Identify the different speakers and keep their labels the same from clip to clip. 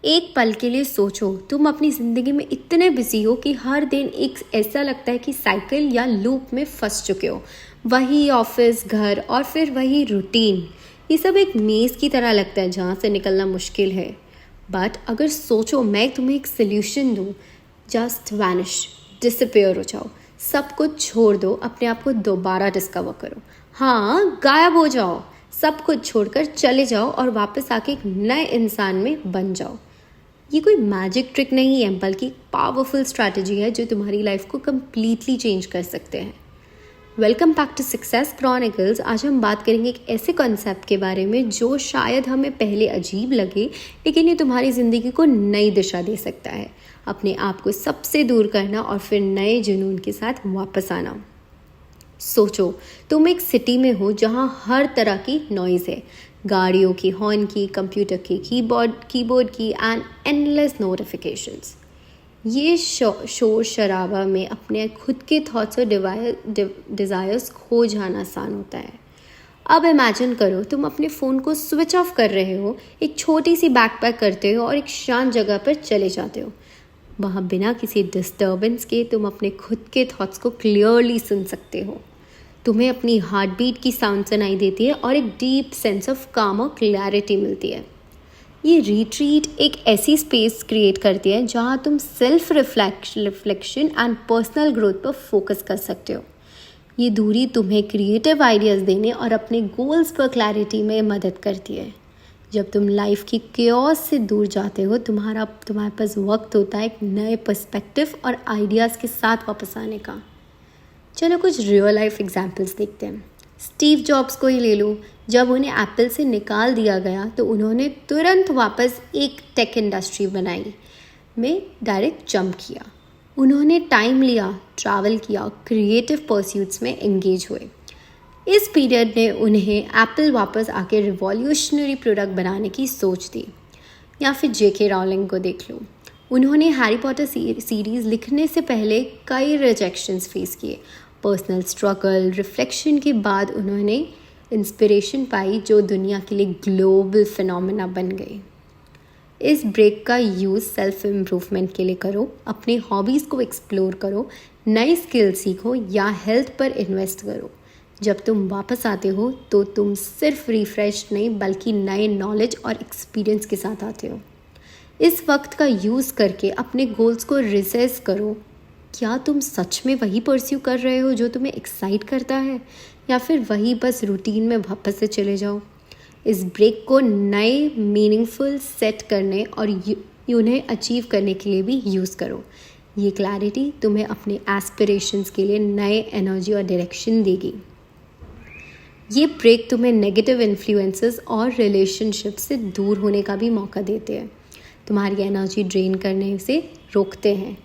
Speaker 1: एक पल के लिए सोचो, तुम अपनी ज़िंदगी में इतने बिजी हो कि हर दिन एक ऐसा लगता है कि साइकिल या लूप में फंस चुके हो। वही ऑफिस, घर और फिर वही रूटीन, ये सब एक मेज़ की तरह लगता है जहाँ से निकलना मुश्किल है। बट अगर सोचो मैं तुम्हें एक सोल्यूशन दूँ, जस्ट वैनिश, डिसअपेयर हो जाओ, सब कुछ छोड़ दो, अपने आप को दोबारा डिस्कवर करो। हाँ, गायब हो जाओ, सब कुछ छोड़कर चले जाओ और वापस आके एक नए इंसान में बन जाओ। ये कोई मैजिक ट्रिक नहीं है, बल्कि पावरफुल स्ट्रैटेजी है जो तुम्हारी लाइफ को कम्प्लीटली चेंज कर सकते हैं। Welcome back to success chronicles. आज हम बात करेंगे एक ऐसे कॉन्सेप्ट के बारे में जो शायद हमें पहले अजीब लगे, लेकिन ये तुम्हारी ज़िंदगी को नई दिशा दे सकता है। अपने आप को सबसे दूर करना और फिर नए जुनून के साथ वापस आना। सोचो, तुम एक सिटी में हो जहाँ हर तरह की नॉइज़ है, गाड़ियों की हॉर्न की, कंप्यूटर की कीबोर्ड की एंड एंडलेस नोटिफिकेशंस। ये शोर शराबा में अपने खुद के थॉट्स और डिज़ायर्स खो जाना आसान होता है। अब इमेजिन करो, तुम अपने फ़ोन को स्विच ऑफ कर रहे हो, एक छोटी सी बैकपैक करते हो और एक शांत जगह पर चले जाते हो। वहाँ बिना किसी डिस्टर्बेंस के तुम अपने खुद के थॉट्स को क्लियरली सुन सकते हो। तुम्हें अपनी हार्ट बीट की साउंड सुनाई देती है और एक डीप सेंस ऑफ काम और क्लैरिटी मिलती है। ये रिट्रीट एक ऐसी स्पेस क्रिएट करती है जहाँ तुम self reflection and personal growth पर फोकस कर सकते हो। ये दूरी तुम्हें क्रिएटिव आइडियाज़ देने और अपने गोल्स पर क्लैरिटी में मदद करती है। जब तुम लाइफ की केओस से दूर जाते हो, तुम्हारे पास वक्त होता है एक नए पर्सपेक्टिव और आइडियाज़ के साथ वापस आने का। चलो कुछ रियल लाइफ एग्जाम्पल्स देखते हैं। स्टीव जॉब्स को ही ले लो। जब उन्हें एप्पल से निकाल दिया गया तो उन्होंने तुरंत वापस एक टेक इंडस्ट्री बनाई में डायरेक्ट जंप किया। उन्होंने टाइम लिया, ट्रैवल किया, क्रिएटिव परस्यूट्स में एंगेज हुए। इस पीरियड ने उन्हें एप्पल वापस आके रिवॉल्यूशनरी प्रोडक्ट बनाने की सोच दी। या फिर जेके रावलिंग को देख लो। उन्होंने हैरी पॉटर सीरीज़ लिखने से पहले कई रिजेक्शंस फेस किए। पर्सनल स्ट्रगल, रिफ्लेक्शन के बाद उन्होंने इंस्पिरेशन पाई जो दुनिया के लिए ग्लोबल फिनोमेना बन गई। इस ब्रेक का यूज़ सेल्फ इम्प्रूवमेंट के लिए करो, अपनी हॉबीज़ को एक्सप्लोर करो, नई स्किल सीखो या हेल्थ पर इन्वेस्ट करो। जब तुम वापस आते हो तो तुम सिर्फ रिफ्रेश नहीं बल्कि नए नॉलेज और एक्सपीरियंस के साथ आते हो। इस वक्त का यूज़ करके अपने गोल्स को रिसेस करो। क्या तुम सच में वही परस्यू कर रहे हो जो तुम्हें एक्साइट करता है, या फिर वही बस रूटीन में वापस से चले जाओ? इस ब्रेक को नए मीनिंगफुल सेट करने और उन्हें अचीव करने के लिए भी यूज़ करो। ये क्लैरिटी तुम्हें अपने एस्पिरेशंस के लिए नए एनर्जी और डायरेक्शन देगी। ये ब्रेक तुम्हें नेगेटिव इन्फ्लुएंसेस और रिलेशनशिप से दूर होने का भी मौका देते हैं, तुम्हारी एनर्जी ड्रेन करने से रोकते हैं।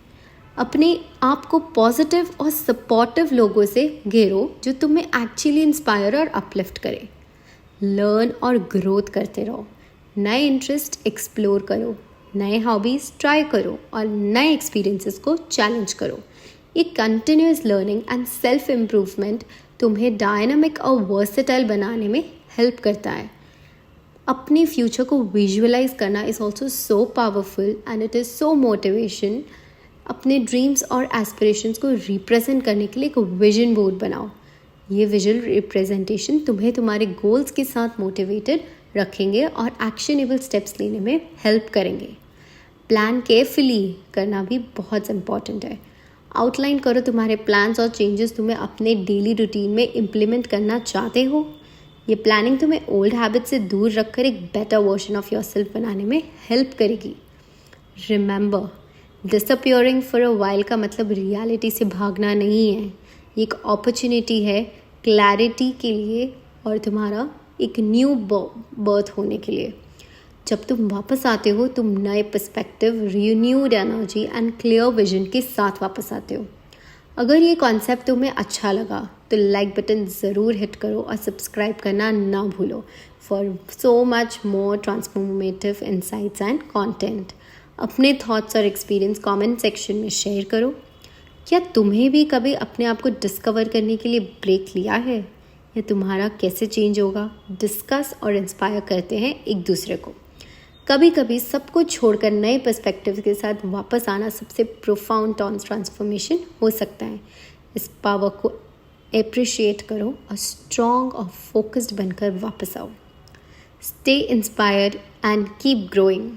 Speaker 1: अपने आप को पॉजिटिव और सपोर्टिव लोगों से घेरो जो तुम्हें एक्चुअली इंस्पायर और अपलिफ्ट करें। लर्न और ग्रोथ करते रहो, नए इंटरेस्ट एक्सप्लोर करो, नए हॉबीज़ ट्राई करो और नए एक्सपीरियंसेस को चैलेंज करो। ये continuous learning and self improvement तुम्हें डायनामिक और वर्सेटाइल बनाने में हेल्प करता है। अपने फ्यूचर को विजुअलाइज करना is also so powerful and it is so motivation. अपने ड्रीम्स और एस्पिरेशंस को रिप्रेजेंट करने के लिए एक विजन बोर्ड बनाओ। ये विजुअल रिप्रेजेंटेशन तुम्हें तुम्हारे गोल्स के साथ मोटिवेटेड रखेंगे और एक्शनेबल स्टेप्स लेने में हेल्प करेंगे। प्लान केयरफुली करना भी बहुत इम्पॉर्टेंट है। आउटलाइन करो तुम्हारे प्लान्स और चेंजेस तुम्हें अपने डेली रूटीन में इम्प्लीमेंट करना चाहते हो। ये प्लानिंग तुम्हें ओल्ड हैबिट से दूर रखकर एक बेटर वर्जन ऑफ योरसेल्फ बनाने में हेल्प करेगी। Remember, disappearing for a while का मतलब रियलिटी से भागना नहीं है। ये एक अपॉर्चुनिटी है क्लैरिटी के लिए और तुम्हारा एक न्यू बर्थ होने के लिए। जब तुम वापस आते हो, तुम नए perspective, renewed energy and clear vision के साथ वापस आते हो। अगर ये कॉन्सेप्ट तुम्हें अच्छा लगा तो लाइक बटन ज़रूर हिट करो और सब्सक्राइब करना ना भूलो for so much more transformative insights and content. अपने थॉट्स और एक्सपीरियंस कमेंट सेक्शन में शेयर करो। क्या तुम्हें भी कभी अपने आप को डिस्कवर करने के लिए ब्रेक लिया है, या तुम्हारा कैसे चेंज होगा? डिस्कस और इंस्पायर करते हैं एक दूसरे को। कभी कभी सब कुछ छोड़कर नए पर्सपेक्टिव के साथ वापस आना सबसे प्रोफाउंड ट्रांसफॉर्मेशन हो सकता है। इस पावर को एप्रिशिएट करो और स्ट्रॉन्ग और फोकस्ड बनकर वापस आओ। Stay inspired and keep growing.